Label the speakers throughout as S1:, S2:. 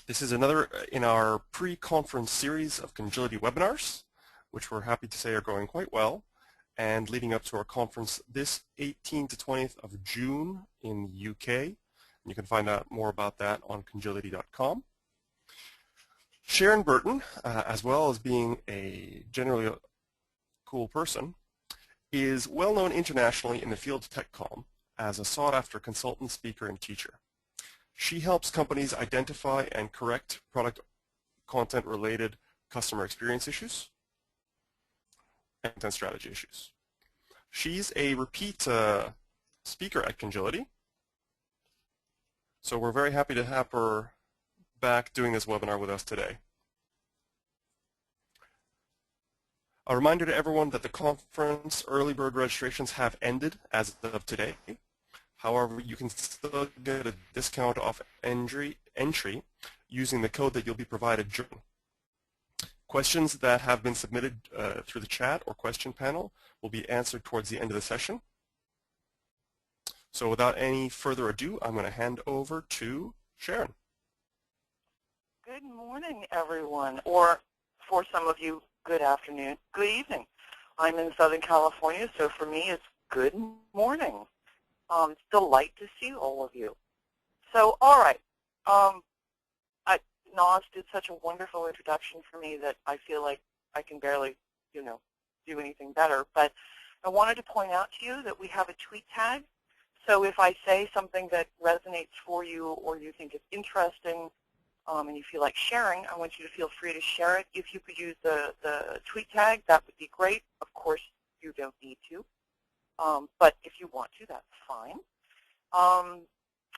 S1: This is another in our pre-conference series of Congility Webinars, which we're happy to say are going quite well, and leading up to our conference this 18th to 20th of June in the UK. And you can find out more about that on congility.com. Sharon Burton, as well as being a generally cool person, is well known internationally in the field of TechCom as a sought-after consultant, speaker, and teacher. She helps companies identify and correct product content-related customer experience issues and content strategy issues. She's a repeat speaker at Congility, so we're very happy to have her back doing this webinar with us today. A reminder to everyone that the conference early bird registrations have ended as of today. However, you can still get a discount off entry using the code that you'll be provided during. Questions that have been submitted through the chat or question panel will be answered towards the end of the session. So without any further ado, I'm going to hand over to Sharon.
S2: Good morning, everyone, or for some of you, good afternoon, good evening. I'm in Southern California, so for me it's good morning. It's a delight to see all of you. So, all right, Nas did such a wonderful introduction for me that I feel like I can barely, do anything better. But I wanted to point out to you that we have a tweet tag. So if I say something that resonates for you or you think is interesting and you feel like sharing, I want you to feel free to share it. If you could use the tweet tag, that would be great. Of course, you don't need to. But if you want to, that's fine.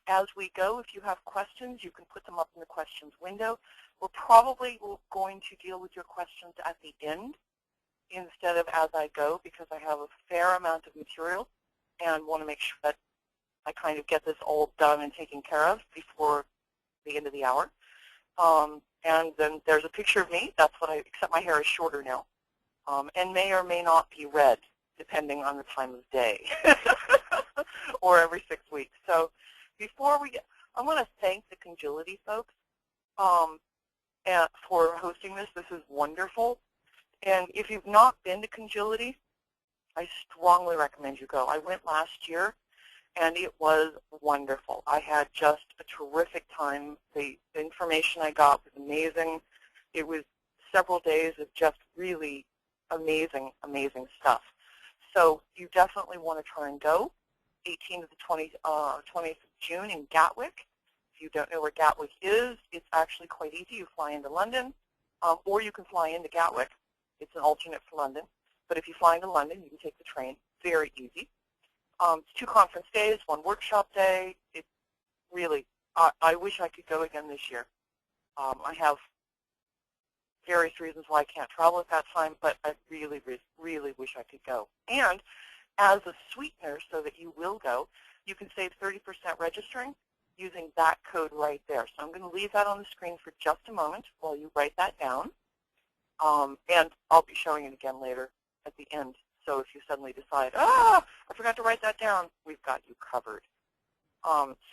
S2: As we go, if you have questions, you can put them up in the questions window. We're probably going to deal with your questions at the end instead of as I go, because I have a fair amount of material and want to make sure that I kind of get this all done and taken care of before the end of the hour. And then there's a picture of me. That's what except my hair is shorter now, and may or may not be red, depending on the time of day, or every 6 weeks. So before we get, I want to thank the Congility folks for hosting this. This is wonderful. And if you've not been to Congility, I strongly recommend you go. I went last year, and it was wonderful. I had just a terrific time. The information I got was amazing. It was several days of just really amazing, amazing stuff. So you definitely want to try and go. 18th to the 20th of June in Gatwick. If you don't know where Gatwick is, it's actually quite easy. You fly into London, or you can fly into Gatwick. It's an alternate for London. But if you fly into London, you can take the train. Very easy. It's 2 conference days, 1 workshop day. It really, I wish I could go again this year. I have various reasons why I can't travel at that time, but I really, really wish I could go. And as a sweetener, so that you will go, you can save 30% registering using that code right there. So I'm going to leave that on the screen for just a moment while you write that down. And I'll be showing it again later at the end. So if you suddenly decide, I forgot to write that down, we've got you covered.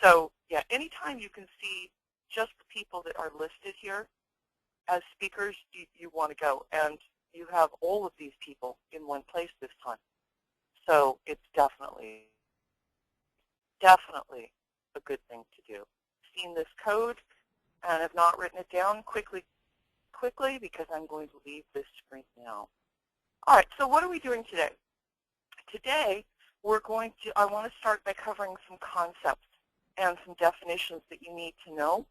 S2: So yeah, anytime you can see just the people that are listed here as speakers, you want to go. And you have all of these people in one place this time. So it's definitely a good thing to do. Seen this code and have not written it down quickly, because I'm going to leave this screen now. All right, so what are we doing today? Today, I want to start by covering some concepts and some definitions that you need to know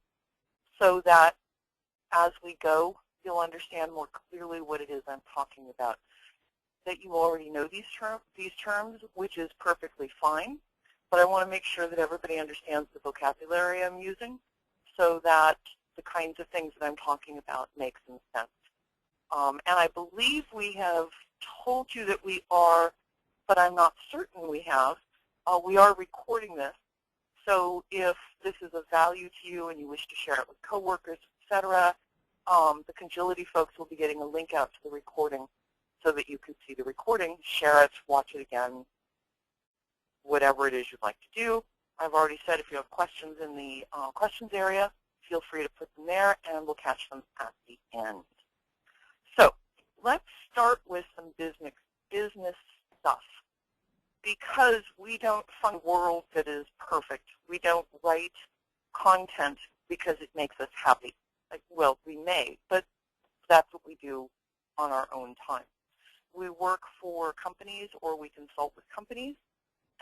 S2: so that as we go, you'll understand more clearly what it is I'm talking about. That you already know these terms, which is perfectly fine, but I want to make sure that everybody understands the vocabulary I'm using so that the kinds of things that I'm talking about make some sense. And I believe we have told you that we are, but I'm not certain we have. We are recording this, so if this is of value to you and you wish to share it with coworkers, etc., the Congility folks will be getting a link out to the recording so that you can see the recording, share it, watch it again, whatever it is you'd like to do. I've already said if you have questions in the questions area, feel free to put them there, and we'll catch them at the end. So let's start with some business stuff. Because we don't fund a world that is perfect. We don't write content because it makes us happy. Like, well, we may, but that's what we do on our own time. We work for companies or we consult with companies,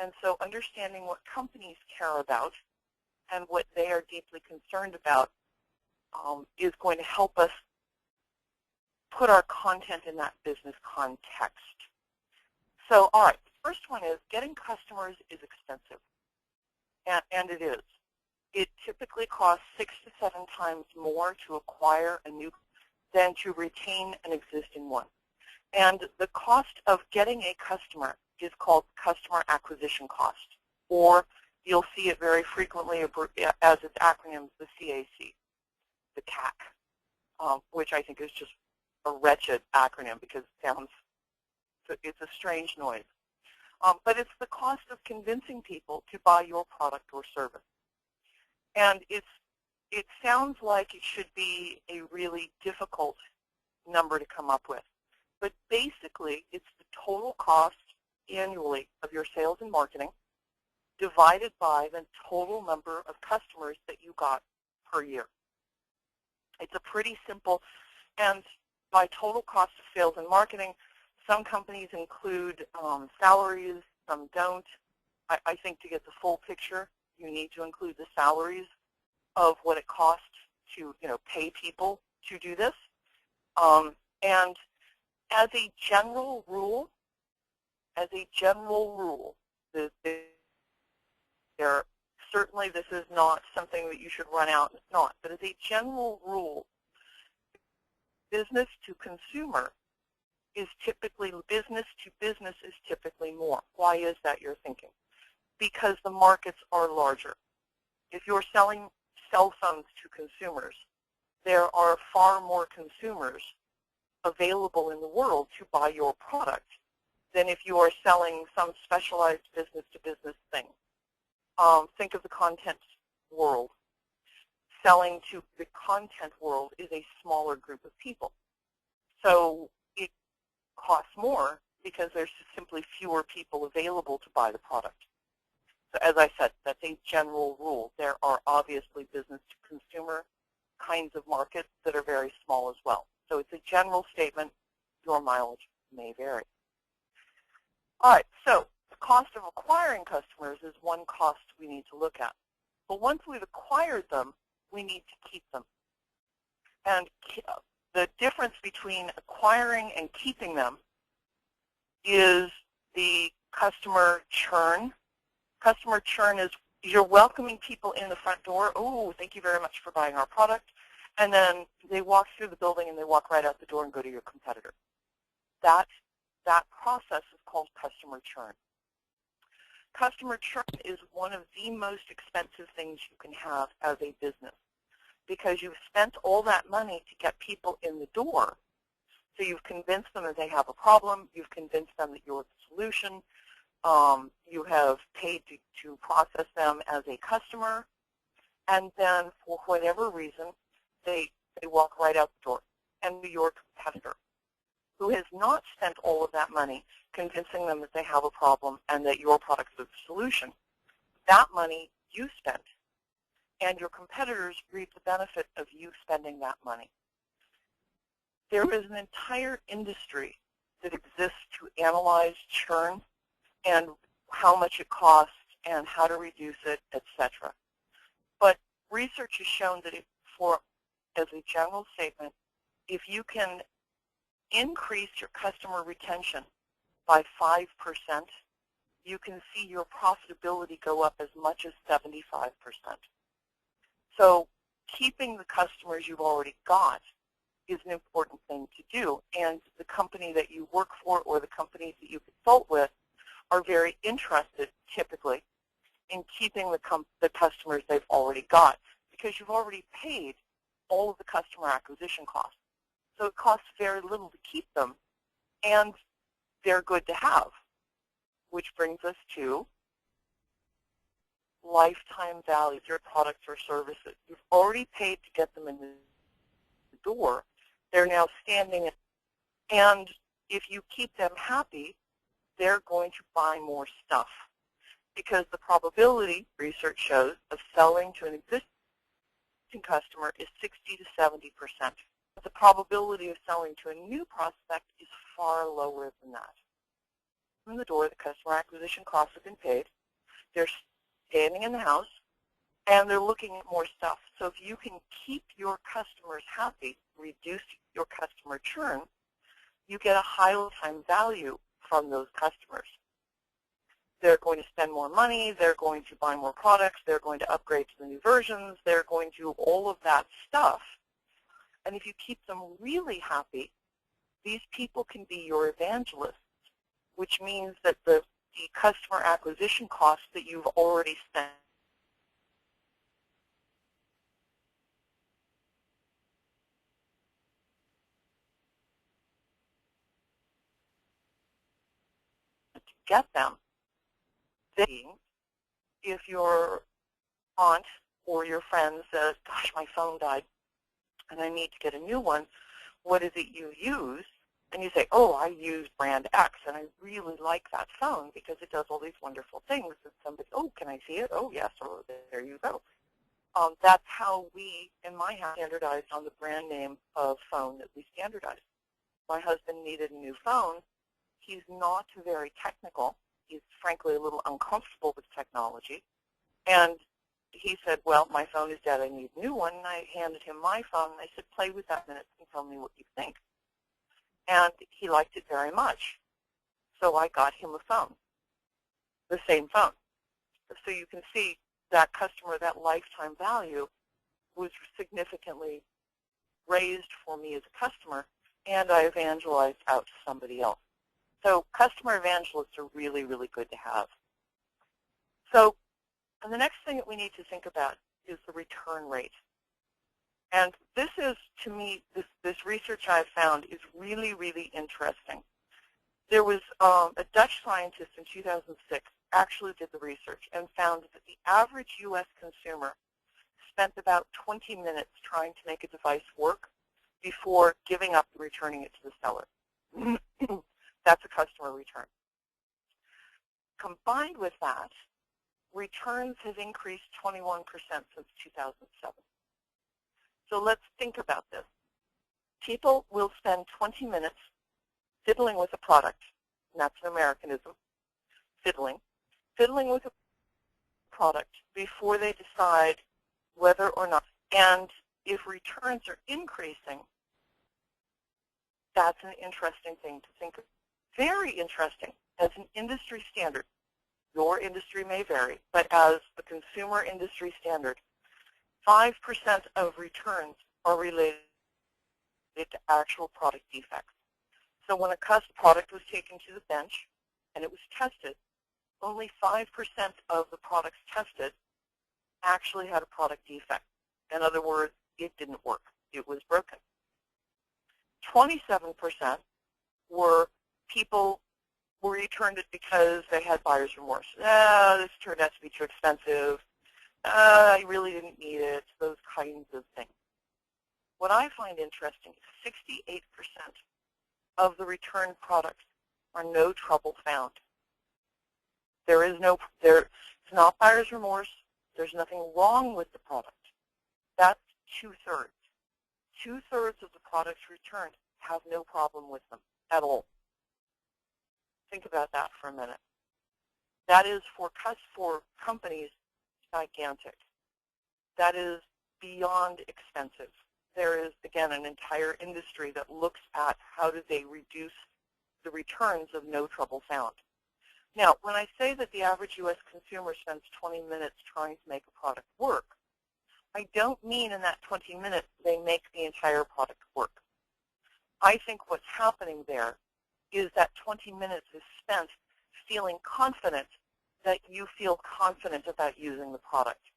S2: and so understanding what companies care about and what they are deeply concerned about is going to help us put our content in that business context. So, all right, the first one is getting customers is expensive, and it is. It typically costs 6 to 7 times more to acquire a new than to retain an existing one. And the cost of getting a customer is called customer acquisition cost, or you'll see it very frequently as its acronyms, the CAC, the CAC, which I think is just a wretched acronym because it's a strange noise. But it's the cost of convincing people to buy your product or service. And it sounds like it should be a really difficult number to come up with. But basically, it's the total cost annually of your sales and marketing divided by the total number of customers that you got per year. It's a pretty simple, and by total cost of sales and marketing, some companies include salaries, some don't. I think to get the full picture, you need to include the salaries of what it costs to pay people to do this. And as a general rule, certainly this is not something that you should run out. It's not. But as a general rule, business to consumer is typically, business to business is typically more. Why is that, you're thinking? Because the markets are larger. If you're selling cell phones to consumers, there are far more consumers available in the world to buy your product than if you are selling some specialized business-to-business thing. Think of the content world. Selling to the content world is a smaller group of people. So it costs more because there's simply fewer people available to buy the product. So as I said, that's a general rule. There are obviously business-to-consumer kinds of markets that are very small as well. So it's a general statement. Your mileage may vary. All right, so the cost of acquiring customers is one cost we need to look at. But once we've acquired them, we need to keep them. And the difference between acquiring and keeping them is the customer churn. Customer churn is you're welcoming people in the front door. Oh, thank you very much for buying our product. And then they walk through the building and they walk right out the door and go to your competitor. That process is called customer churn. Customer churn is one of the most expensive things you can have as a business because you've spent all that money to get people in the door. So you've convinced them that they have a problem. You've convinced them that you're the solution. You have paid to process them as a customer. And then for whatever reason, they walk right out the door. And your competitor, who has not spent all of that money convincing them that they have a problem and that your product is the solution, that money you spent, and your competitors reap the benefit of you spending that money. There is an entire industry that exists to analyze churn and how much it costs and how to reduce it, etc. But research has shown that as a general statement, if you can increase your customer retention by 5%, you can see your profitability go up as much as 75%. So keeping the customers you've already got is an important thing to do, and the company that you work for or the companies that you consult with are very interested, typically, in keeping the customers they've already got because you've already paid all of the customer acquisition costs. So it costs very little to keep them, and they're good to have, which brings us to lifetime value, your products or services. You've already paid to get them in the door. They're now standing, and if you keep them happy, they're going to buy more stuff. Because the probability, research shows, of selling to an existing customer is 60 to 70%. But the probability of selling to a new prospect is far lower than that. In the door, the customer acquisition costs have been paid. They're standing in the house, and they're looking at more stuff. So if you can keep your customers happy, reduce your customer churn, you get a high lifetime value from those customers. They're going to spend more money, they're going to buy more products, they're going to upgrade to the new versions, they're going to do all of that stuff. And if you keep them really happy, these people can be your evangelists, which means that the customer acquisition costs that you've already spent to get them, if your aunt or your friend says, gosh, my phone died and I need to get a new one, what is it you use? And you say, oh, I use brand X, and I really like that phone because it does all these wonderful things. And somebody, oh, can I see it? Oh, yes, or there you go. That's how we, in my house, standardized on the brand name of phone that we standardized. My husband needed a new phone. He's not very technical. He's frankly a little uncomfortable with technology. And he said, well, my phone is dead. I need a new one. And I handed him my phone, and I said, play with that minute and tell me what you think. And he liked it very much. So I got him a phone, the same phone. So you can see that customer, that lifetime value was significantly raised for me as a customer, and I evangelized out to somebody else. So customer evangelists are really, really good to have. So, and the next thing that we need to think about is the return rate. And this is, to me, this research I've found is really, really interesting. There was a Dutch scientist in 2006 actually did the research and found that the average U.S. consumer spent about 20 minutes trying to make a device work before giving up and returning it to the seller. That's a customer return. Combined with that, returns have increased 21% since 2007. So let's think about this. People will spend 20 minutes fiddling with a product, and that's an Americanism, fiddling with a product before they decide whether or not. And if returns are increasing, that's an interesting thing to think of. Very interesting. As an industry standard, your industry may vary, but as the consumer industry standard, 5% of returns are related to actual product defects. So when a product was taken to the bench and it was tested, only 5% of the products tested actually had a product defect. In other words, it didn't work. It was broken. 27% were people who returned it because they had buyer's remorse. This turned out to be too expensive. I really didn't need it, those kinds of things. What I find interesting is 68% of the returned products are no trouble found. It's not buyer's remorse. There's nothing wrong with the product. That's 2/3. 2/3 of the products returned have no problem with them at all. Think about that for a minute. That is for companies gigantic. That is beyond expensive. There is, again, an entire industry that looks at how do they reduce the returns of no trouble found. Now, when I say that the average U.S. consumer spends 20 minutes trying to make a product work, I don't mean in that 20 minutes they make the entire product work. I think what's happening there is that 20 minutes is spent feeling confident that you feel confident about using the product.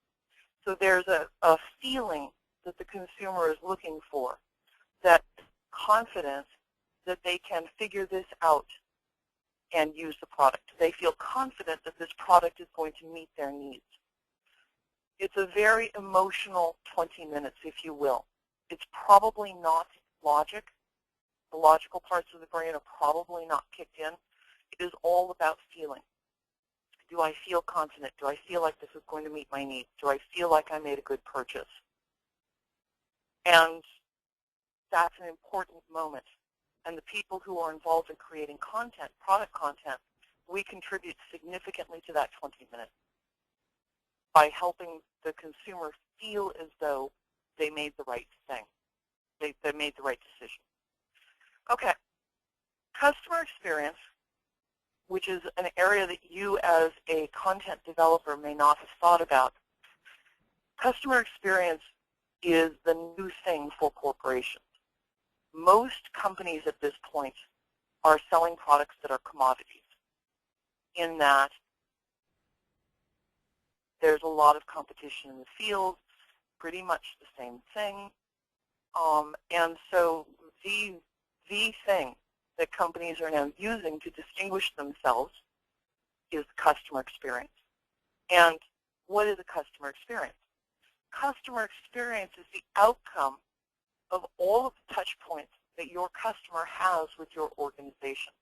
S2: So there's a feeling that the consumer is looking for, that confidence that they can figure this out and use the product. They feel confident that this product is going to meet their needs. It's a very emotional 20 minutes, if you will. It's probably not logic. The logical parts of the brain are probably not kicked in. It is all about feeling. Do I feel confident? Do I feel like this is going to meet my needs? Do I feel like I made a good purchase? And that's an important moment. And the people who are involved in creating content, product content, we contribute significantly to that 20 minutes by helping the consumer feel as though they made the right thing. They made the right decision. Okay, customer experience, which is an area that you as a content developer may not have thought about. Customer experience is the new thing for corporations. Most companies at this point are selling products that are commodities, in that there's a lot of competition in the field, pretty much the same thing. And so the thing that companies are now using to distinguish themselves is customer experience. And what is a customer experience? Customer experience is the outcome of all of the touch points that your customer has with your organization.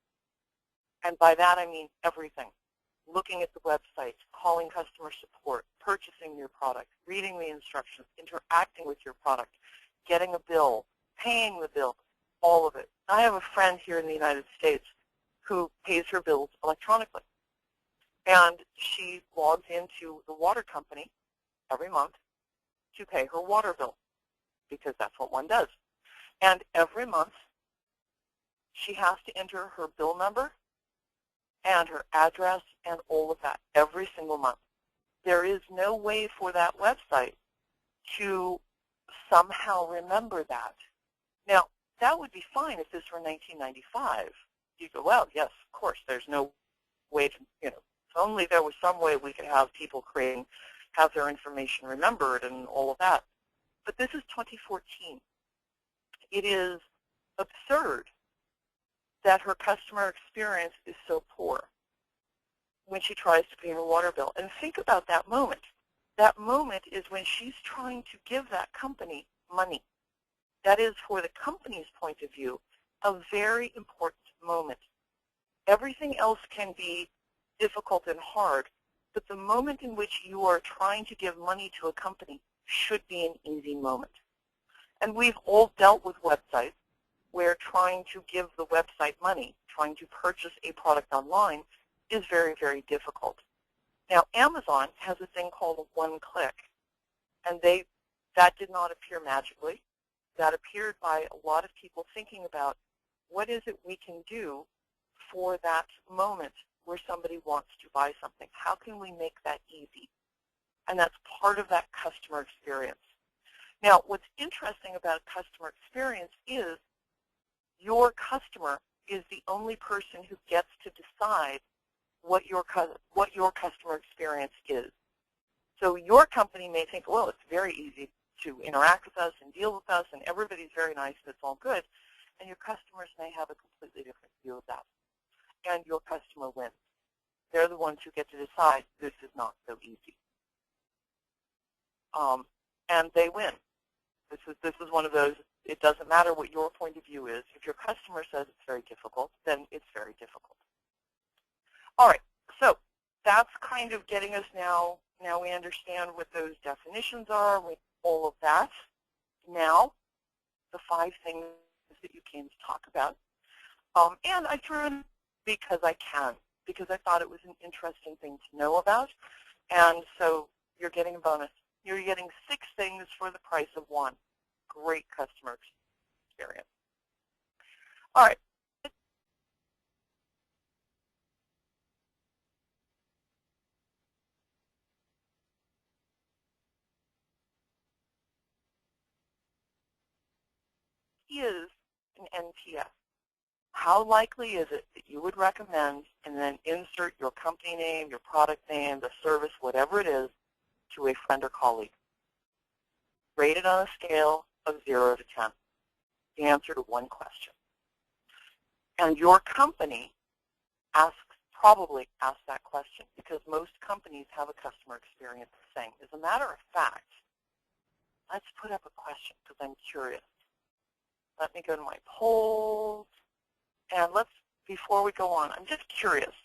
S2: And by that I mean everything. Looking at the website, calling customer support, purchasing your product, reading the instructions, interacting with your product, getting a bill, paying the bill, all of it. I have a friend here in the United States who pays her bills electronically. And she logs into the water company every month to pay her water bill, because that's what one does. And every month, she has to enter her bill number and her address and all of that every single month. There is no way for that website to somehow remember that. Now, that would be fine if this were 1995. You go, well, yes, of course, there's no way to, if only there was some way we could have people have their information remembered and all of that. But this is 2014. It is absurd that her customer experience is so poor when she tries to pay her water bill. And think about that moment. That moment is when she's trying to give that company money. That is, for the company's point of view, a very important moment. Everything else can be difficult and hard, but the moment in which you are trying to give money to a company should be an easy moment. And we've all dealt with websites where trying to give the website money, trying to purchase a product online, is very, very difficult. Now, Amazon has a thing called a one-click, and that did not appear magically. That appeared by a lot of people thinking about what is it we can do for that moment where somebody wants to buy something. How can we make that easy? And that's part of that customer experience. Now, what's interesting about customer experience is your customer is the only person who gets to decide what your customer experience is. So your company may think, well, it's very easy to interact with us and deal with us, and everybody's very nice and it's all good. And your customers may have a completely different view of that. And your customer wins. They're the ones who get to decide this is not so easy. And they win. This is one of those, it doesn't matter what your point of view is. If your customer says it's very difficult, then it's very difficult. All right, so that's kind of getting us now we understand what those definitions are, all of that. Now, the 5 things that you came to talk about. And I threw in because I can, because I thought it was an interesting thing to know about. And so you're getting a bonus. You're getting 6 things for the price of 1. Great customer experience. All right. Is an NPS. How likely is it that you would recommend and then insert your company name, your product name, the service, whatever it is, to a friend or colleague? Rated on a scale of 0 to 10. The answer to one question. And your company asks probably ask that question because most companies have a customer experience thing. As a matter of fact, let's put up a question because I'm curious. Let me go to my polls, and before we go on, I'm just curious.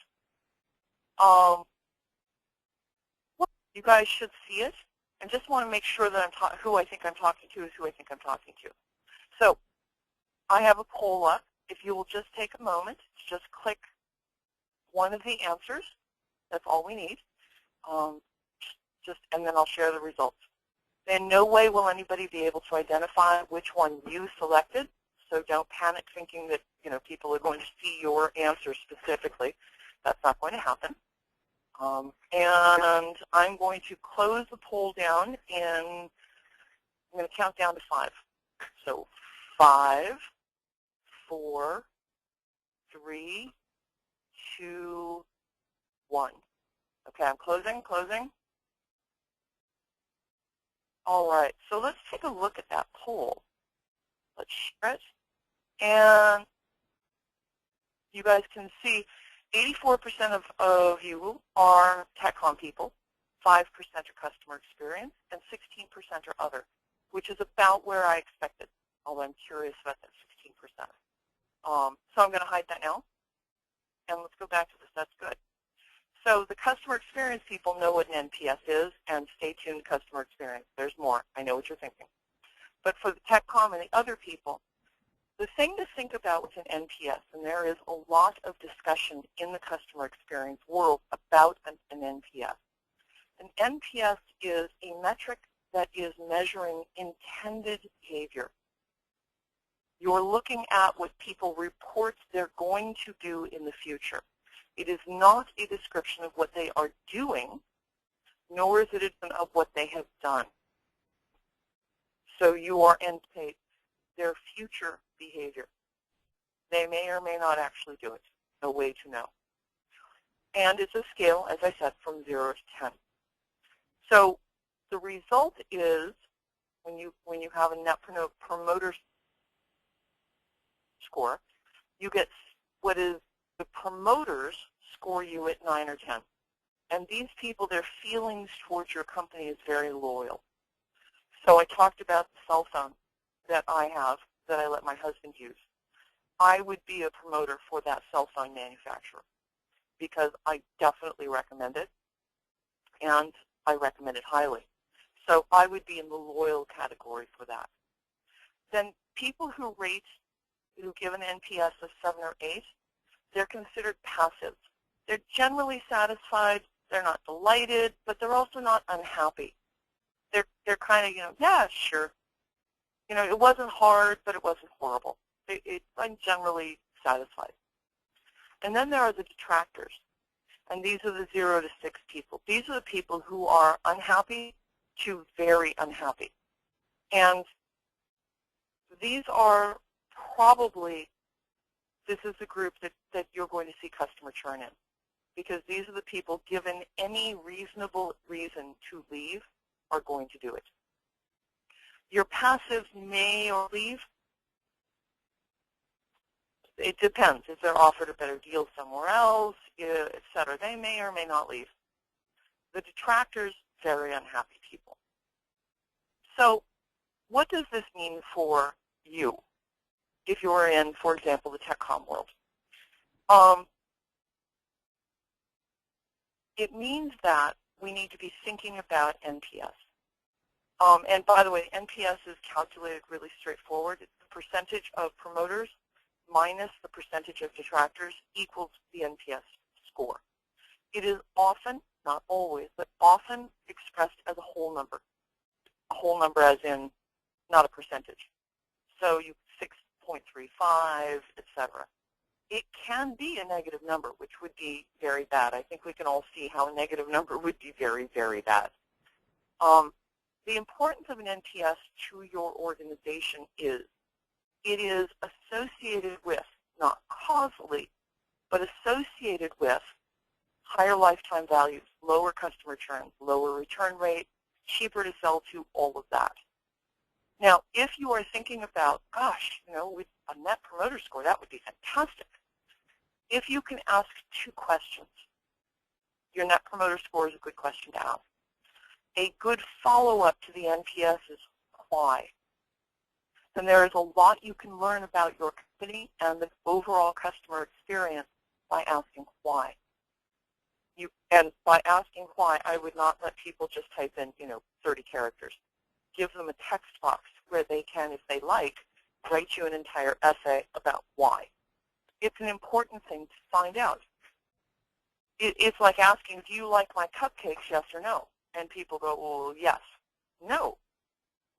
S2: You guys should see it, and just want to make sure that who I think I'm talking to is who I think I'm talking to. So I have a poll up. If you will just take a moment to just click one of the answers, that's all we need. And then I'll share the results. In no way will anybody be able to identify which one you selected, so don't panic thinking that people are going to see your answer specifically. That's not going to happen. And I'm going to close the poll down, and I'm going to count down to 5. So 5, 4, 3, 2, 1. Okay, I'm closing. All right, so let's take a look at that poll. Let's share it. And you guys can see 84% of you are TechCom people, 5% are customer experience, and 16% are other, which is about where I expected, although I'm curious about that 16%. So I'm going to hide that now. And let's go back to this. That's good. So the customer experience people know what an NPS is, and stay tuned, customer experience. There's more. I know what you're thinking. But for the TechCom and the other people, the thing to think about with an NPS, and there is a lot of discussion in the customer experience world about an NPS. An NPS is a metric that is measuring intended behavior. You're looking at what people report they're going to do in the future. It is not a description of what they are doing, nor is it of what they have done. So you are anticipating their future behavior. They may or may not actually do it. No way to know. And it's a scale, as I said, from 0 to 10. So the result is when you have a Net Promoter Score, you get what is the promoters score you at 9 or 10. And these people, their feelings towards your company is very loyal. So I talked about the cell phone that I have that I let my husband use. I would be a promoter for that cell phone manufacturer because I definitely recommend it, and I recommend it highly. So I would be in the loyal category for that. Then people who give an NPS of 7 or 8, they're considered passive. They're generally satisfied. They're not delighted, but they're also not unhappy. They're kind of, yeah, sure. It wasn't hard, but it wasn't horrible. I'm generally satisfied. And then there are the detractors. And these are the 0 to 6 people. These are the people who are unhappy to very unhappy. And these are probably, this is the group that you're going to see customer churn in. Because these are the people, given any reasonable reason to leave, are going to do it. Your passives may or leave. It depends. If they're offered a better deal somewhere else, et cetera, they may or may not leave. The detractors, very unhappy people. So what does this mean for you if you're in, for example, the TechCom world? It means that we need to be thinking about NPS. And by the way, NPS is calculated really straightforward. It's the percentage of promoters minus the percentage of detractors equals the NPS score. It is often, not always, but often expressed as a whole number. A whole number as in not a percentage. So you 6.35, etc. It can be a negative number, which would be very bad. I think we can all see how a negative number would be very, very bad. The importance of an NPS to your organization is it is associated with, not causally, but associated with higher lifetime values, lower customer churn, lower return rate, cheaper to sell to, all of that. Now, if you are thinking about, gosh, with a Net Promoter Score, that would be fantastic. if you can ask 2 questions, your Net Promoter Score is a good question to ask. A good follow-up to the NPS is why. And there is a lot you can learn about your company and the overall customer experience by asking why. And by asking why, I would not let people just type in, 30 characters. Give them a text box where they can, if they like, write you an entire essay about why. It's an important thing to find out. It's like asking, do you like my cupcakes, yes or no? And people go, well, yes. No.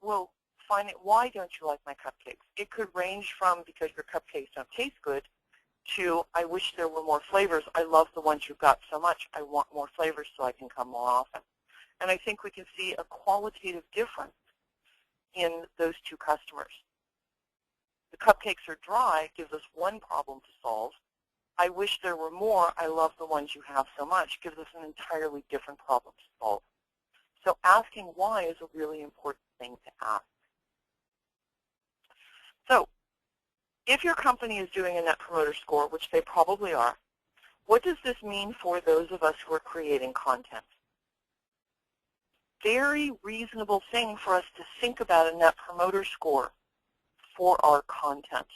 S2: Well, find it, why don't you like my cupcakes? It could range from because your cupcakes don't taste good to I wish there were more flavors. I love the ones you've got so much. I want more flavors so I can come more often. And I think we can see a qualitative difference in those 2 customers. The cupcakes are dry gives us one problem to solve. I wish there were more. I love the ones you have so much gives us an entirely different problem to solve. So asking why is a really important thing to ask. So if your company is doing a Net Promoter Score, which they probably are, what does this mean for those of us who are creating content? Very reasonable thing for us to think about a Net Promoter Score for our content.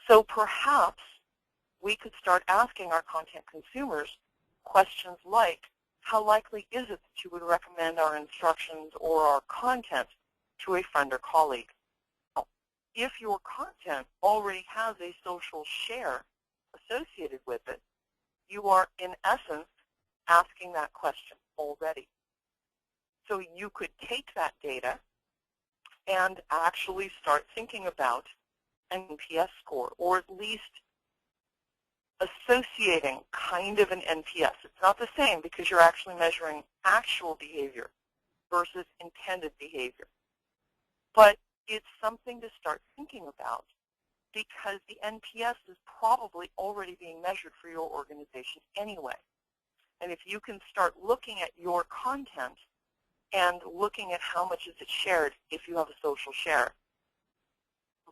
S2: So perhaps we could start asking our content consumers questions like, how likely is it that you would recommend our instructions or our content to a friend or colleague? If your content already has a social share associated with it, you are, in essence, asking that question already. So you could take that data and actually start thinking about an NPS score, or at least associating kind of an NPS. It's not the same because you're actually measuring actual behavior versus intended behavior. But it's something to start thinking about because the NPS is probably already being measured for your organization anyway. And if you can start looking at your content and looking at how much is it shared if you have a social share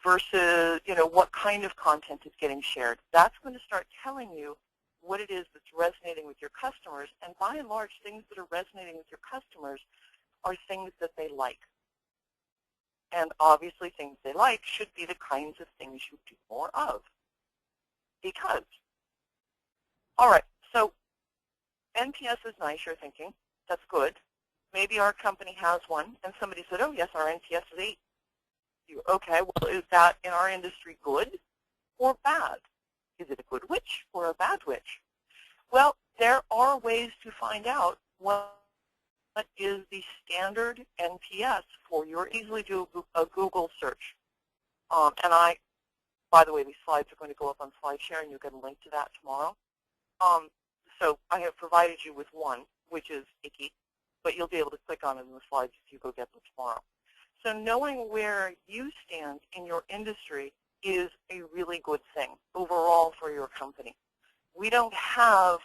S2: versus, what kind of content is getting shared, that's going to start telling you what it is that's resonating with your customers. And by and large, things that are resonating with your customers are things that they like. And obviously things they like should be the kinds of things you do more of. Because, all right, so NPS is nice, you're thinking. That's good. Maybe our company has one, and somebody said, oh, yes, our NPS is 8. Okay, well, is that in our industry good or bad? Is it a good witch or a bad witch? Well, there are ways to find out what is the standard NPS for your easily do a Google search. And by the way, these slides are going to go up on SlideShare, and you'll get a link to that tomorrow. So I have provided you with one, which is icky, but you'll be able to click on it in the slides if you go get them tomorrow. So knowing where you stand in your industry is a really good thing overall for your company. We don't have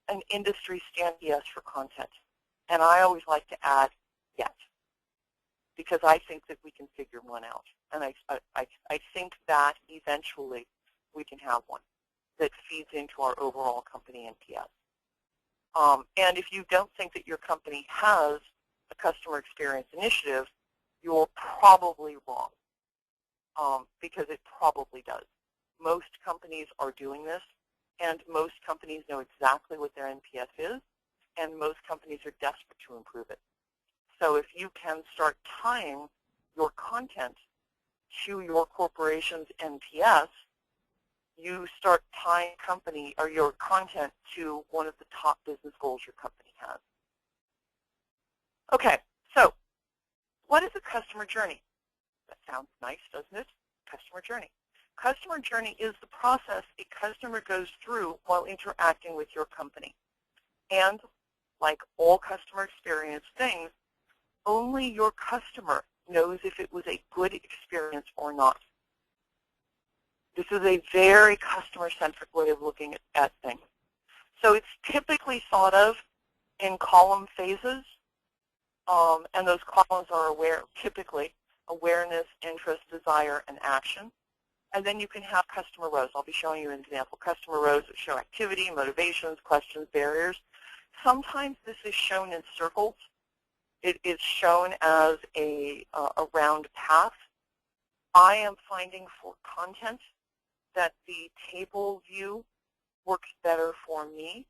S2: an industry standard NPS for content. And I always like to add yet, because I think that we can figure one out. And I think that eventually we can have one that feeds into our overall company NPS. And if you don't think that your company has a customer experience initiative, you're probably wrong, because it probably does. Most companies are doing this, and most companies know exactly what their NPS is, and most companies are desperate to improve it. So if you can start tying your content to your corporation's NPS, you start tying company or your content to one of the top business goals your company has. Okay, so what is a customer journey? That sounds nice, doesn't it? Customer journey. Customer journey is the process a customer goes through while interacting with your company. And like all customer experience things, only your customer knows if it was a good experience or not. This is a very customer-centric way of looking at things. So it's typically thought of in column phases, and those columns are typically awareness, interest, desire, and action. And then you can have customer rows. I'll be showing you an example. Customer rows that show activity, motivations, questions, barriers. Sometimes this is shown in circles. It is shown as a round path. I am finding for content that the table view works better for me.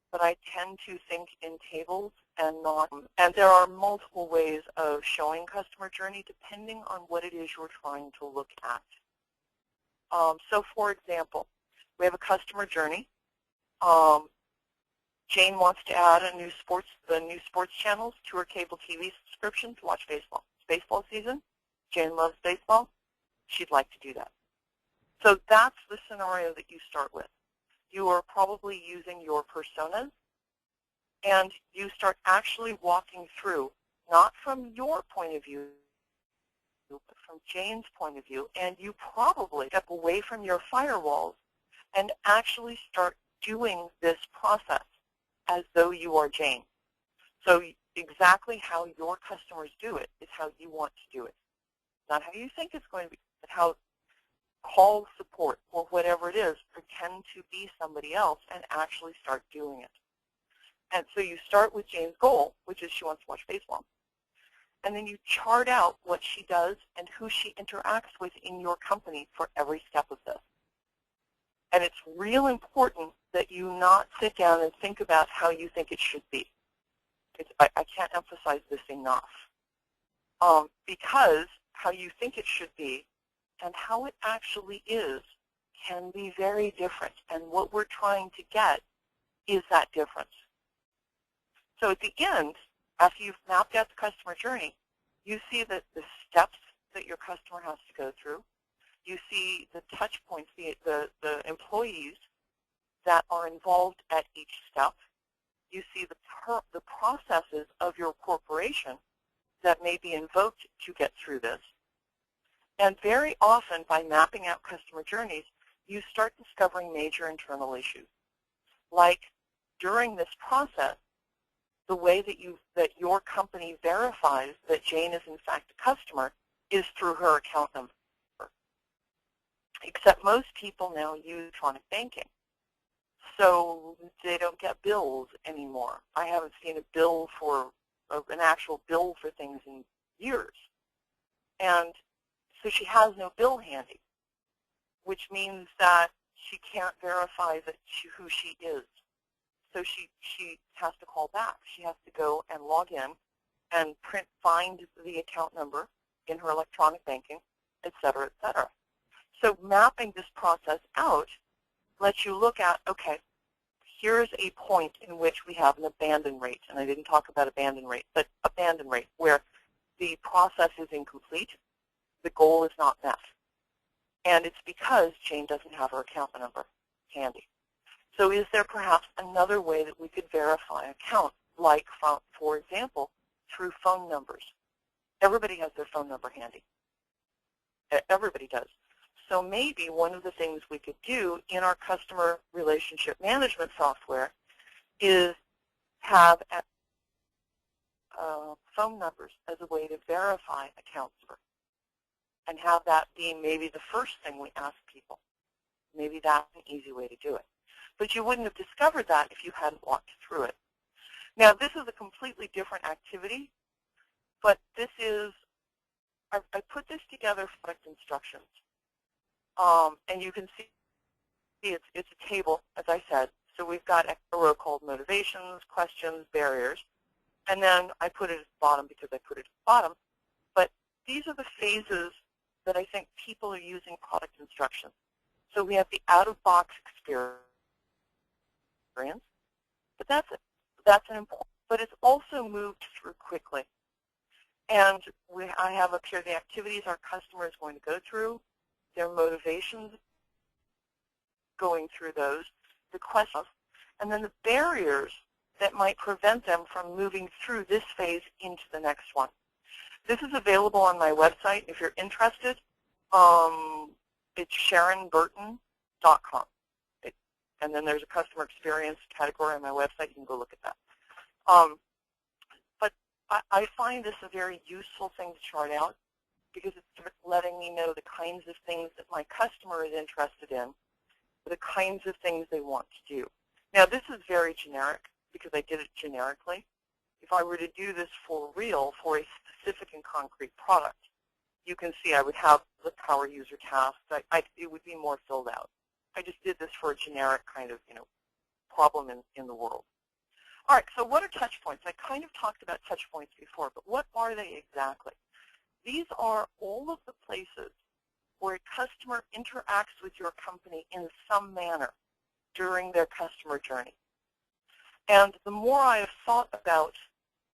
S2: But I tend to think in tables and not, and there are multiple ways of showing customer journey depending on what it is you're trying to look at. So for example, we have a customer journey. Jane wants to add the new sports channels to her cable TV subscription to watch baseball. It's baseball season. Jane loves baseball. She'd like to do that. So that's the scenario that you start with. You are probably using your personas, and you start actually walking through, not from your point of view, but from Jane's point of view, and you probably step away from your firewalls and actually start doing this process as though you are Jane. So exactly how your customers do it is how you want to do it. Not how you think it's going to be, but how call support or whatever it is, pretend to be somebody else and actually start doing it. And so you start with Jane's goal, which is she wants to watch baseball. And then you chart out what she does and who she interacts with in your company for every step of this. And it's real important that you not sit down and think about how you think it should be. I can't emphasize this enough. Because how you think it should be and how it actually is can be very different. And what we're trying to get is that difference. So at the end, after you've mapped out the customer journey, you see that the steps that your customer has to go through. You see the touch points, the employees that are involved at each step. You see the processes of your corporation that may be invoked to get through this. And very often, by mapping out customer journeys, you start discovering major internal issues. Like during this process, the way that your company verifies that Jane is in fact a customer is through her account number. Except most people now use electronic banking. So they don't get bills anymore. I haven't seen a bill for, an actual bill for things in years. And so she has no bill handy, which means that she can't verify that who she is. So she has to call back. She has to go and log in and find the account number in her electronic banking, et cetera, et cetera. So mapping this process out lets you look at, okay, here's a point in which we have an abandon rate. And I didn't talk about abandon rate, but abandon rate, where the process is incomplete, the goal is not met. And it's because Jane doesn't have her account number handy. So is there perhaps another way that we could verify account, like, for example, through phone numbers? Everybody has their phone number handy. Everybody does. So maybe one of the things we could do in our customer relationship management software is have phone numbers as a way to verify account number, and have that be maybe the first thing we ask people. Maybe that's an easy way to do it. But you wouldn't have discovered that if you hadn't walked through it. Now, this is a completely different activity, but this is, I put this together for product instructions. And you can see it's a table, as I said. So we've got a row called motivations, questions, barriers. And then I put it at the bottom because I put it at the bottom. But these are the phases that I think people are using product instructions. So we have the out-of-box experience. But that's an important, but it's also moved through quickly. And I have up here the activities our customer is going to go through, their motivations, going through those, the questions, and then the barriers that might prevent them from moving through this phase into the next one. This is available on my website if you're interested. It's SharonBurton.com. And then there's a customer experience category on my website. You can go look at that. But I find this a very useful thing to chart out because it's letting me know the kinds of things that my customer is interested in, the kinds of things they want to do. Now, this is very generic because I did it generically. If I were to do this for real, for a specific and concrete product, you can see I would have the power user tasks. It would be more filled out. I just did this for a generic kind of, problem in the world. All right, so what are touch points? I kind of talked about touch points before, but what are they exactly? These are all of the places where a customer interacts with your company in some manner during their customer journey. And the more I have thought about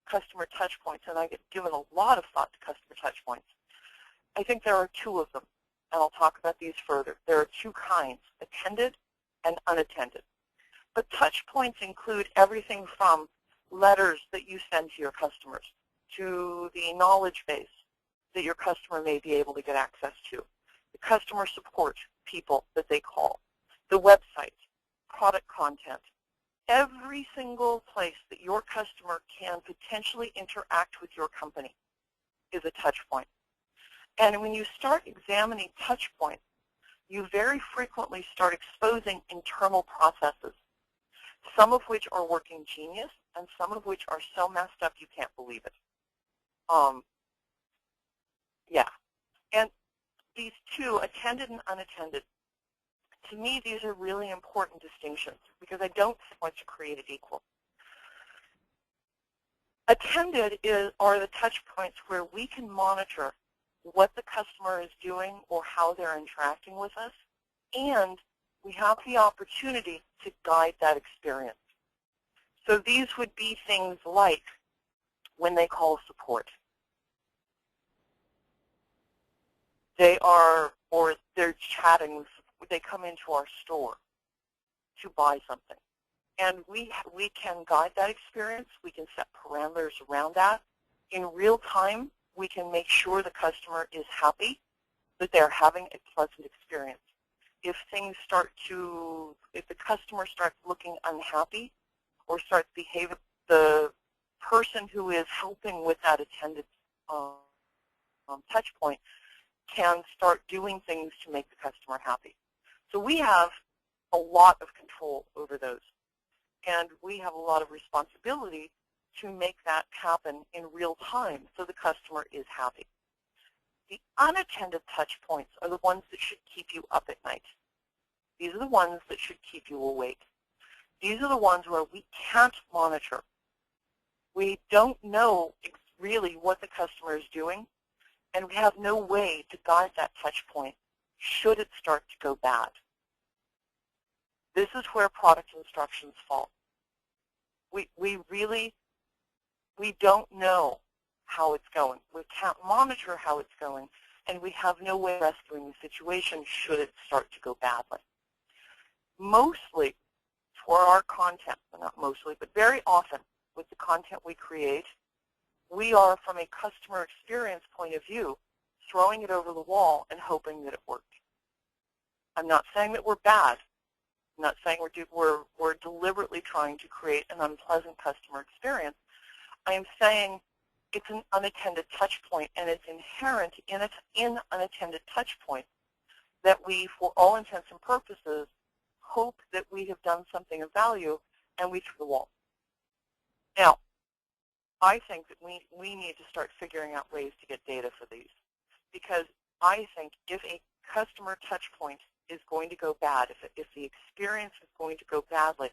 S2: customer touch points, and I get given a lot of thought to customer touch points, I think there are two of them, and I'll talk about these further. There are two kinds, attended and unattended. But touch points include everything from letters that you send to your customers to the knowledge base that your customer may be able to get access to, the customer support people that they call, the website, product content. Every single place that your customer can potentially interact with your company is a touch point. And when you start examining touch points, you very frequently start exposing internal processes, some of which are working genius and some of which are so messed up you can't believe it. Yeah. And these two, attended and unattended, to me, these are really important distinctions because I don't want to create it equal. Attended are the touch points where we can monitor what the customer is doing or how they're interacting with us, and we have the opportunity to guide that experience. So these would be things like when they call support. They are, or they're chatting with, they come into our store to buy something. And we can guide that experience. We can set parameters around that. In real time, we can make sure the customer is happy, that they're having a pleasant experience. If things start to, if the customer starts looking unhappy or starts behaving, the person who is helping with that attended touch point can start doing things to make the customer happy. So we have a lot of control over those. And we have a lot of responsibility to make that happen in real time so the customer is happy. The unattended touch points are the ones that should keep you up at night. These are the ones that should keep you awake. These are the ones where we can't monitor. We don't know really what the customer is doing, and we have no way to guide that touch point should it start to go bad. This is where product instructions fall. We don't know how it's going. We can't monitor how it's going, and we have no way of rescuing the situation should it start to go badly. Mostly for our content, well, not mostly, but very often with the content we create, we are, from a customer experience point of view, throwing it over the wall and hoping that it worked. I'm not saying that we're bad. I'm not saying we're deliberately trying to create an unpleasant customer experience. I am saying it's an unattended touch point, and it's inherent in unattended touch points that we, for all intents and purposes, hope that we have done something of value, and we throw the wall. Now, I think that we need to start figuring out ways to get data for these, because I think if a customer touch point is going to go bad, if the experience is going to go badly,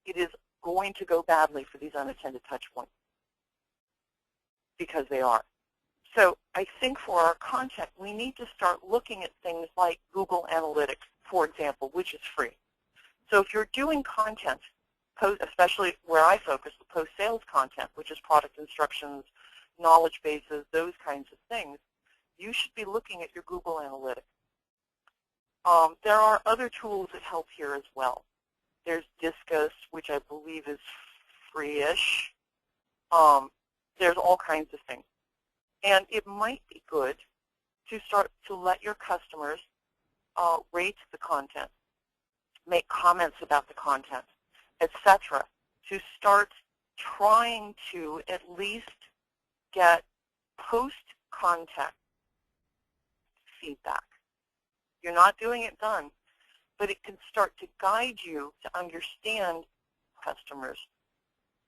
S2: it is going to go badly for these unattended touch points, because they are. So I think for our content, we need to start looking at things like Google Analytics, for example, which is free. So if you're doing content, especially where I focus, the post-sales content, which is product instructions, knowledge bases, those kinds of things, you should be looking at your Google Analytics. There are other tools that help here as well. There's Discus, which I believe is free-ish. There's all kinds of things. And it might be good to start to let your customers rate the content make comments about the content, etc., to start trying to at least get post-contact feedback. You're not doing it done, but it can start to guide you to understand customers.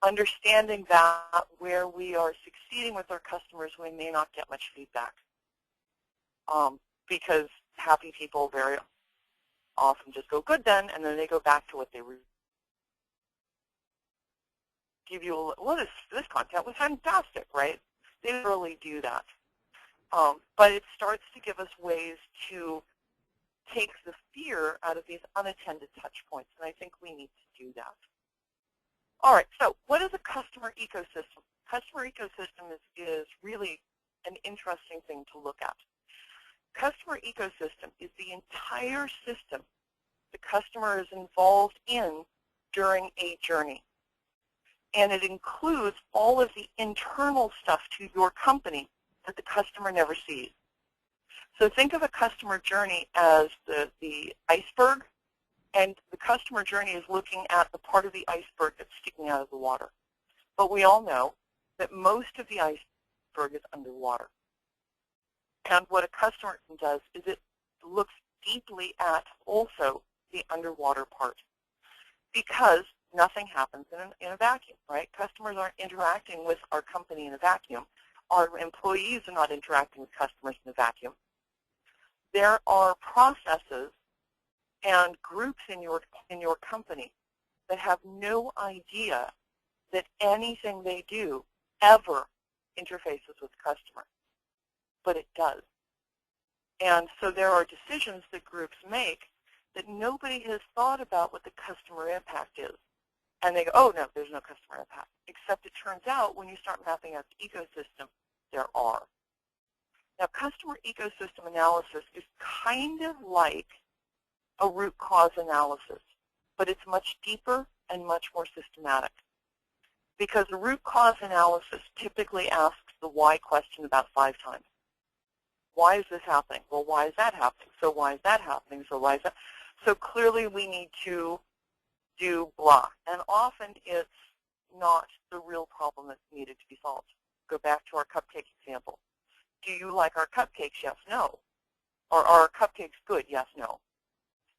S2: Understanding that where we are succeeding with our customers, we may not get much feedback. Because happy people very often just go good then, and then they go back to what they were. Give you well, this content was fantastic, right? They really do that. But it starts to give us ways to take the fear out of these unattended touch points, and I think we need to do that. All right, so what is a customer ecosystem? Customer ecosystem is really an interesting thing to look at. Customer ecosystem is the entire system the customer is involved in during a journey. And it includes all of the internal stuff to your company that the customer never sees. So think of a customer journey as the iceberg, and the customer journey is looking at the part of the iceberg that's sticking out of the water. But we all know that most of the iceberg is underwater. And what a customer does is it looks deeply at also the underwater part, because nothing happens in a vacuum, right? Customers aren't interacting with our company in a vacuum. Our employees are not interacting with customers in a vacuum. There are processes and groups in your company that have no idea that anything they do ever interfaces with the customer, but it does. And so there are decisions that groups make that nobody has thought about what the customer impact is. And they go, oh, no, there's no customer impact. Except it turns out when you start mapping out the ecosystem, there are. Now, customer ecosystem analysis is kind of like a root cause analysis, but it's much deeper and much more systematic. Because the root cause analysis typically asks the why question about 5 times. Why is this happening? Well, why is that happening? So why is that happening? So why is that? So clearly we need to do blah. And often it's not the real problem that's needed to be solved. Go back to our cupcake example. Do you like our cupcakes? Yes, no. Or are our cupcakes good? Yes, no.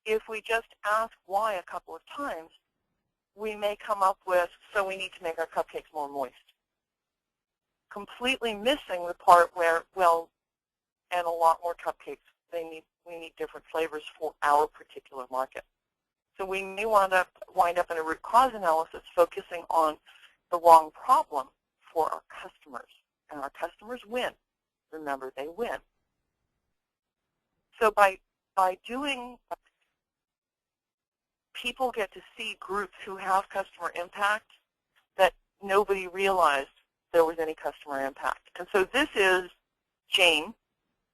S2: If we just ask why a couple of times, we may come up with, so we need to make our cupcakes more moist. Completely missing the part where, well, and a lot more cupcakes, we need different flavors for our particular market. So we may wind up in a root cause analysis focusing on the wrong problem for our customers. And our customers win. Remember, they win. So by doing, people get to see groups who have customer impact that nobody realized there was any customer impact. And so this is Jane,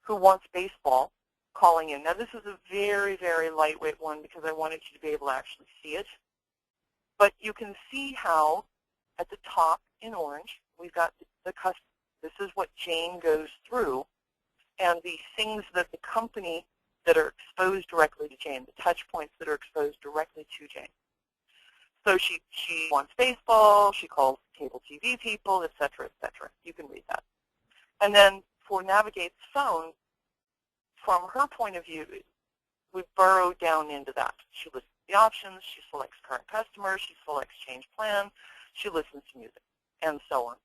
S2: who wants baseball, calling in. Now this is a very, very lightweight one because I wanted you to be able to actually see it. But you can see how at the top in orange, we've got the customer. This is what Jane goes through, and the things that the company that are exposed directly to Jane, the touch points that are exposed directly to Jane. So she wants baseball, she calls cable TV people, et cetera, et cetera. You can read that. And then for Navigate's phone, from her point of view, we've burrowed down into that. She lists the options, she selects current customers, she selects change plan, she listens to music, and so on.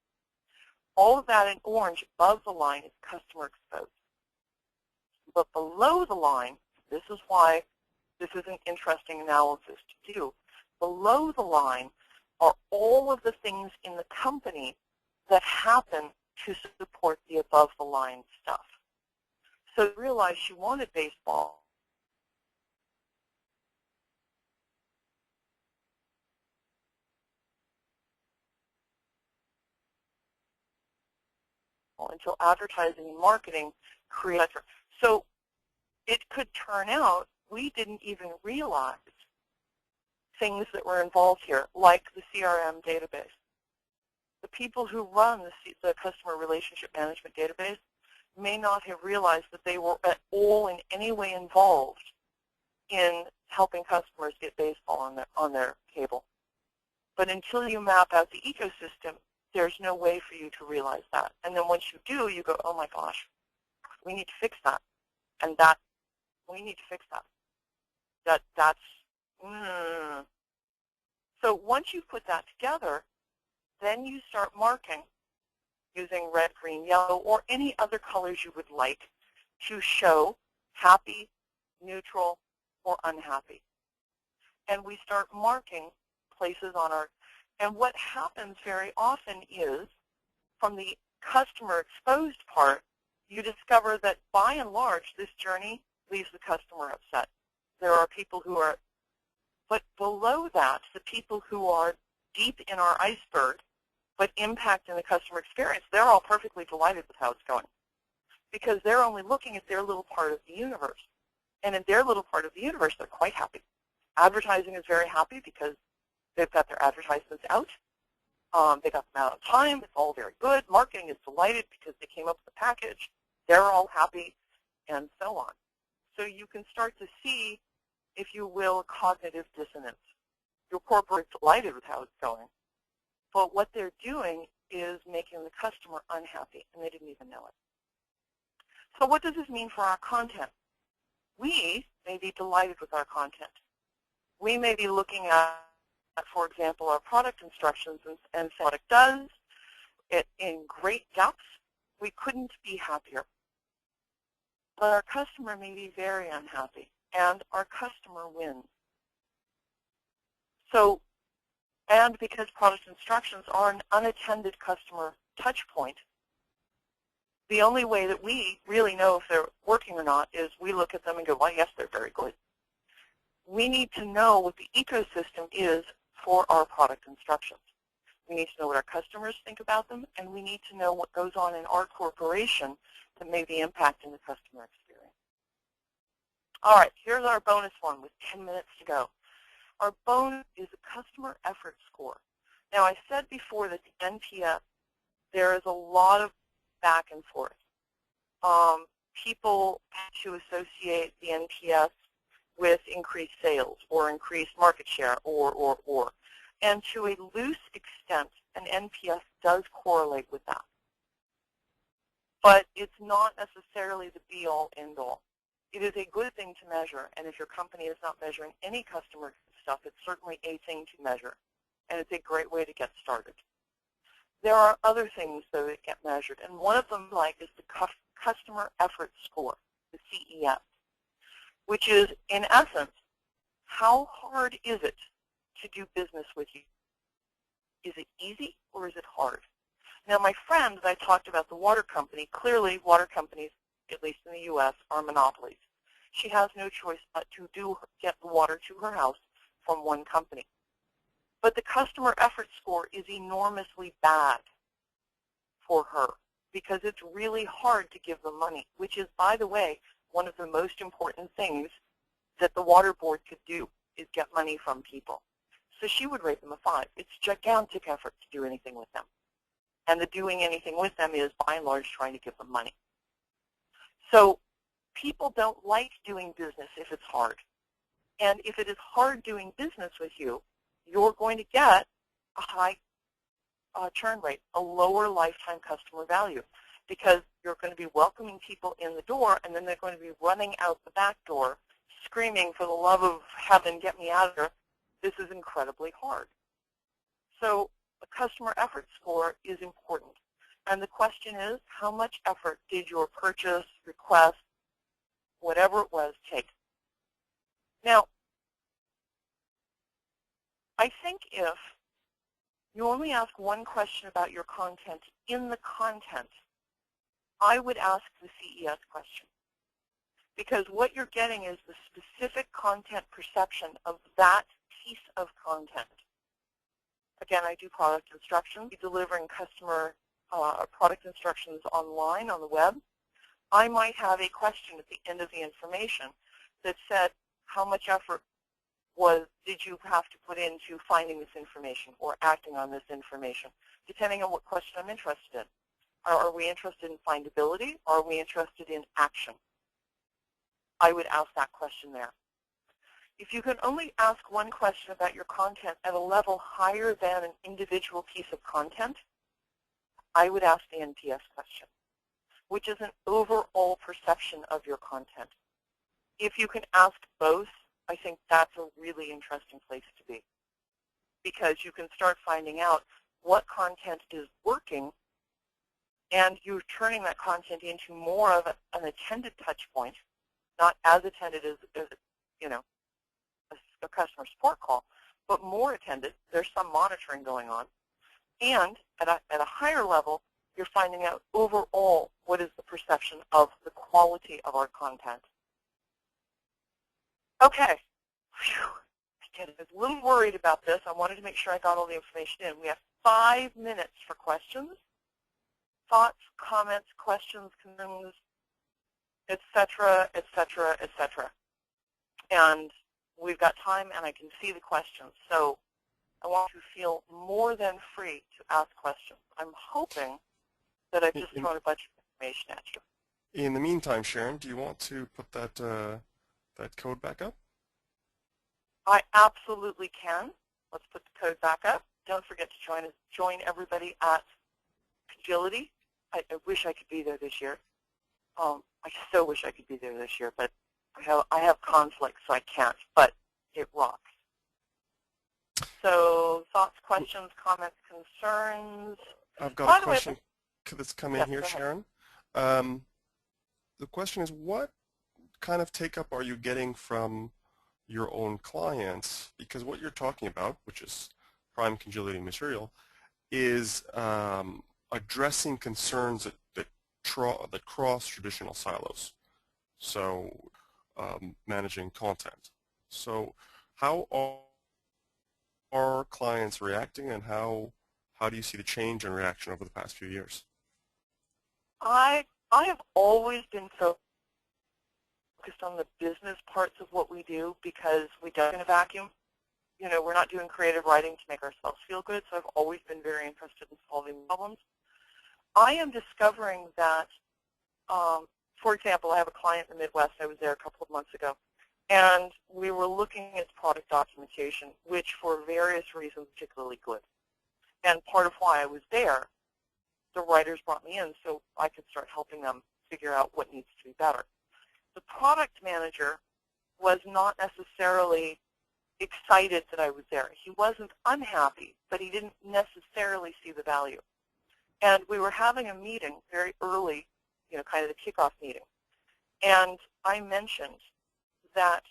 S2: All of that in orange above the line is customer exposed. But below the line, this is why this is an interesting analysis to do. Below the line are all of the things in the company that happen to support the above the line stuff. So realize she wanted baseball. Until advertising and marketing create. So it could turn out we didn't even realize things that were involved here, like the CRM database. The people who run the customer relationship management database may not have realized that they were at all in any way involved in helping customers get baseball on their cable. But until you map out the ecosystem, there's no way for you to realize that. And then once you do, you go, oh my gosh, we need to fix that. And we need to fix that. So once you put that together, then you start marking using red, green, yellow, or any other colors you would like to show happy, neutral, or unhappy. And we start marking places on our, and what happens very often is, from the customer exposed part, you discover that by and large, this journey leaves the customer upset. There are people who are, but below that, the people who are deep in our iceberg, but impacting the customer experience, they're all perfectly delighted with how it's going, because they're only looking at their little part of the universe. And in their little part of the universe, they're quite happy. Advertising is very happy because they've got their advertisements out. They got them out on time. It's all very good. Marketing is delighted because they came up with a package. They're all happy, and so on. So you can start to see, if you will, cognitive dissonance. Your corporate is delighted with how it's going, but what they're doing is making the customer unhappy, and they didn't even know it. So what does this mean for our content? We may be delighted with our content. We may be looking at, for example, our product instructions and what it does in great depth. We couldn't be happier. But our customer may be very unhappy, and our customer wins. So, and because product instructions are an unattended customer touch point, the only way that we really know if they're working or not is we look at them and go, well, yes, they're very good. We need to know what the ecosystem is for our product instructions. We need to know what our customers think about them, and we need to know what goes on in our corporation that may be impacting the customer experience. All right, here's our bonus one with 10 minutes to go. Our bonus is a customer effort score. Now, I said before that the NPS, there is a lot of back and forth. People to associate the NPS with increased sales or increased market share or. And to a loose extent, an NPS does correlate with that. But it's not necessarily the be-all, end-all. It is a good thing to measure, and if your company is not measuring any customer stuff, it's certainly a thing to measure, and it's a great way to get started. There are other things, though, that get measured, and one of them is the Customer Effort Score, the CES, which is, in essence, how hard is it to do business with you? Is it easy or is it hard? Now, my friend, I talked about the water company. Clearly, water companies, at least in the U.S., are monopolies. She has no choice but to get the water to her house from one company. But the customer effort score is enormously bad for her because it's really hard to give them money, which is, by the way, one of the most important things that the water board could do is get money from people. So she would rate them a 5. It's gigantic effort to do anything with them. And the doing anything with them is, by and large, trying to give them money. So people don't like doing business if it's hard. And if it is hard doing business with you, you're going to get a high churn rate, a lower lifetime customer value, because you're going to be welcoming people in the door, and then they're going to be running out the back door, screaming, for the love of heaven, get me out of here. This is incredibly hard. So a customer effort score is important. And the question is, how much effort did your purchase, request, whatever it was, take? Now, I think if you only ask one question about your content in the content, I would ask the CES question. Because what you're getting is the specific content perception of that piece of content. Again, I do product instructions, delivering customer product instructions online on the web. I might have a question at the end of the information that said, how much effort did you have to put into finding this information or acting on this information, depending on what question I'm interested in. Are we interested in findability, or are we interested in action? I would ask that question there. If you can only ask one question about your content at a level higher than an individual piece of content, I would ask the NPS question, which is an overall perception of your content. If you can ask both, I think that's a really interesting place to be, because you can start finding out what content is working, and you're turning that content into more of an attended touch point, not as attended as you know, a customer support call, but more attended. There's some monitoring going on. And at a higher level, you're finding out overall what is the perception of the quality of our content. Okay. Whew. I was a little worried about this. I wanted to make sure I got all the information in. We have 5 minutes for questions. Thoughts, comments, questions, concerns, etc., etc., etc. And we've got time, and I can see the questions. So I want you to feel more than free to ask questions. I'm hoping that I've just thrown a bunch of information at you.
S1: In the meantime, Sharon, do you want to put that that code back up?
S2: I absolutely can. Let's put the code back up. Don't forget to join everybody at Congility. I wish I could be there this year. I so wish I could be there this year, but I have conflicts, so I can't. But it rocks. So thoughts, questions, comments, concerns.
S1: I've got a question
S2: Way,
S1: that's come in here, Sharon. The question is, what kind of take-up are you getting from your own clients? Because what you're talking about, which is prime Congility material, is addressing concerns that cross traditional silos. So managing content. So how are clients reacting, and how do you see the change in reaction over the past few years?
S2: I have always been focused on the business parts of what we do, because we don't in a vacuum. You know, we're not doing creative writing to make ourselves feel good, so I've always been very interested in solving problems. I am discovering that, for example, I have a client in the Midwest. I was there a couple of months ago, and we were looking at product documentation, which for various reasons particularly good. And part of why I was there, the writers brought me in so I could start helping them figure out what needs to be better. The product manager was not necessarily excited that I was there. He wasn't unhappy, but he didn't necessarily see the value. And we were having a meeting very early, you know, kind of the kickoff meeting. And I mentioned that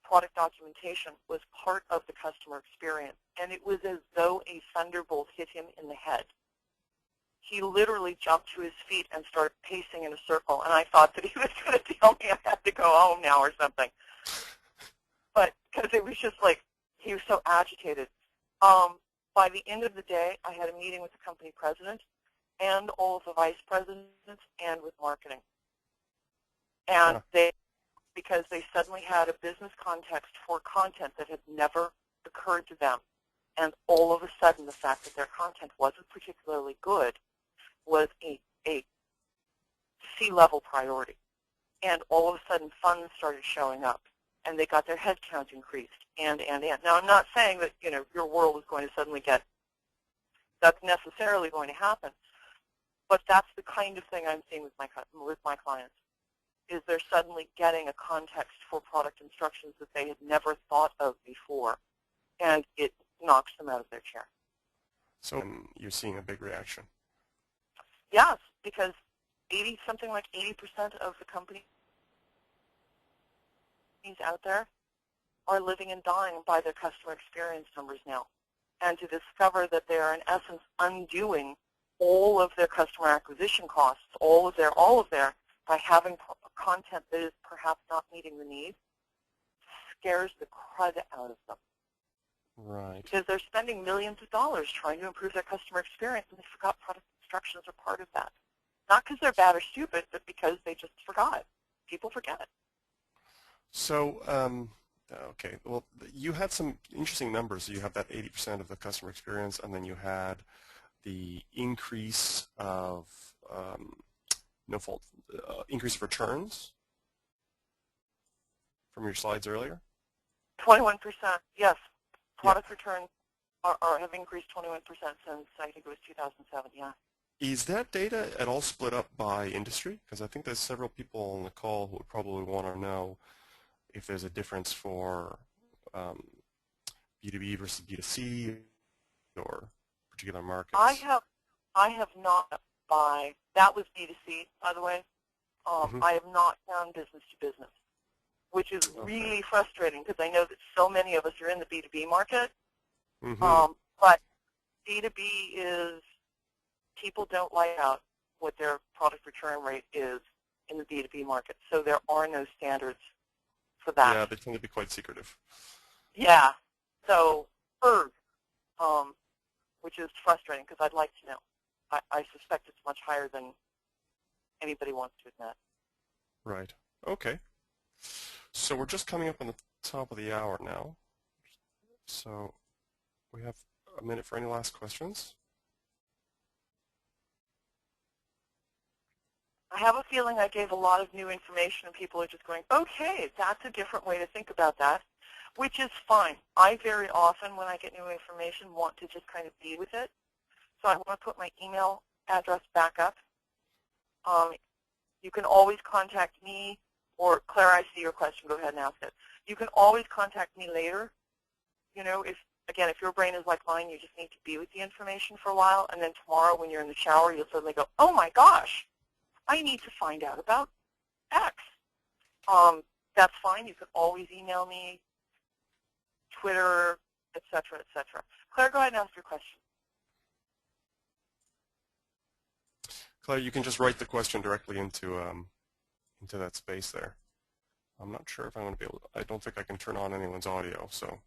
S2: product documentation was part of the customer experience. And it was as though a thunderbolt hit him in the head. He literally jumped to his feet and started pacing in a circle. And I thought that he was going to tell me I had to go home now or something. But because it was just like, he was so agitated. By the end of the day, I had a meeting with the company president and all of the vice presidents and with marketing. And because they suddenly had a business context for content that had never occurred to them. And all of a sudden, the fact that their content wasn't particularly good was a C-level priority. And all of a sudden, funds started showing up, and they got their headcount increased, and. Now, I'm not saying that, you know, your world is going to suddenly that's necessarily going to happen, but that's the kind of thing I'm seeing with my clients, is they're suddenly getting a context for product instructions that they had never thought of before, and it knocks them out of their chair.
S1: So you're seeing a big reaction.
S2: Yes, because something like 80% of the companies out there are living and dying by their customer experience numbers now. And to discover that they are in essence undoing all of their customer acquisition costs, all of their, by having content that is perhaps not meeting the need, scares the crud out of them.
S1: Right.
S2: Because they're spending millions of dollars trying to improve their customer experience, and they forgot product instructions are part of that. Not because they're bad or stupid, but because they just forgot. People forget.
S1: So, okay, well, you had some interesting numbers. You have that 80% of the customer experience, and then you had the increase of increase of returns from your slides earlier.
S2: 21%, yes.
S1: Yeah.
S2: Product returns have increased 21% since, I think it was 2007, yeah.
S1: Is that data at all split up by industry? Because I think there's several people on the call who would probably want to know if there's a difference for B2B versus B2C or particular
S2: I
S1: markets.
S2: have not that was B2C, by the way.
S1: Mm-hmm.
S2: I have not found business to business, which is
S1: Okay.
S2: really frustrating because I know that so many of us are in the B2B market.
S1: Mm-hmm.
S2: But B2B is, people don't like out what their product return rate is in the B2B market. So there are no standards for that.
S1: Yeah, they tend to be quite secretive.
S2: Yeah. So, which is frustrating because I'd like to know. I suspect it's much higher than anybody wants to admit.
S1: Right. Okay. So we're just coming up on the top of the hour now. So we have a minute for any last questions.
S2: I have a feeling I gave a lot of new information and people are just going, okay, that's a different way to think about that, which is fine. I very often, when I get new information, want to just kind of be with it. So I want to put my email address back up. You can always contact me, or Claire, I see your question. Go ahead and ask it. You can always contact me later. You know, if your brain is like mine, you just need to be with the information for a while, and then tomorrow when you're in the shower, you'll suddenly go, oh my gosh, I need to find out about X. That's fine. You can always email me, Twitter, et cetera, et cetera. Claire, go ahead and ask your question.
S1: Claire, you can just write the question directly into that space there. I'm not sure if I'm going to be able to, I don't think I can turn on anyone's audio, so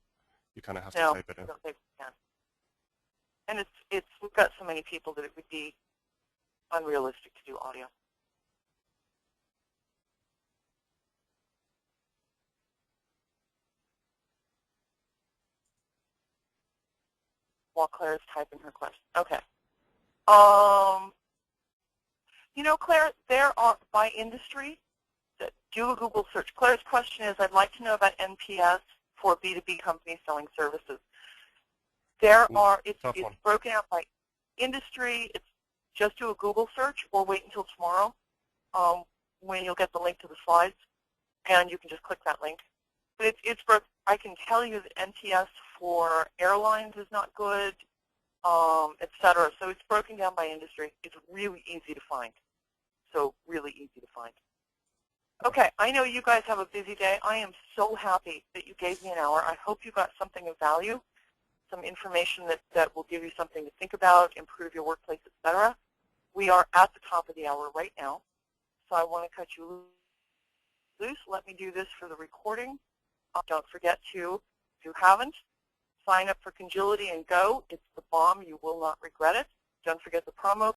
S1: you kind of have to type it in.
S2: No, I don't think we can. And we've got so many people that it would be unrealistic to do audio. While Claire is typing her question. Okay. You know, Claire, there are, by industry, do a Google search. Claire's question is, I'd like to know about NPS for B2B companies selling services. It's broken out by industry. It's just do a Google search or wait until tomorrow when you'll get the link to the slides, and you can just click that link. But it's broken. I can tell you that NPS for airlines is not good, et cetera. So it's broken down by industry. It's really easy to find. So really easy to find. Okay, I know you guys have a busy day. I am so happy that you gave me an hour. I hope you got something of value, some information that will give you something to think about, improve your workplace, et cetera. We are at the top of the hour right now, so I want to cut you loose. Let me do this for the recording. Don't forget to, if you haven't, sign up for Congility and go. It's the bomb. You will not regret it. Don't forget the promo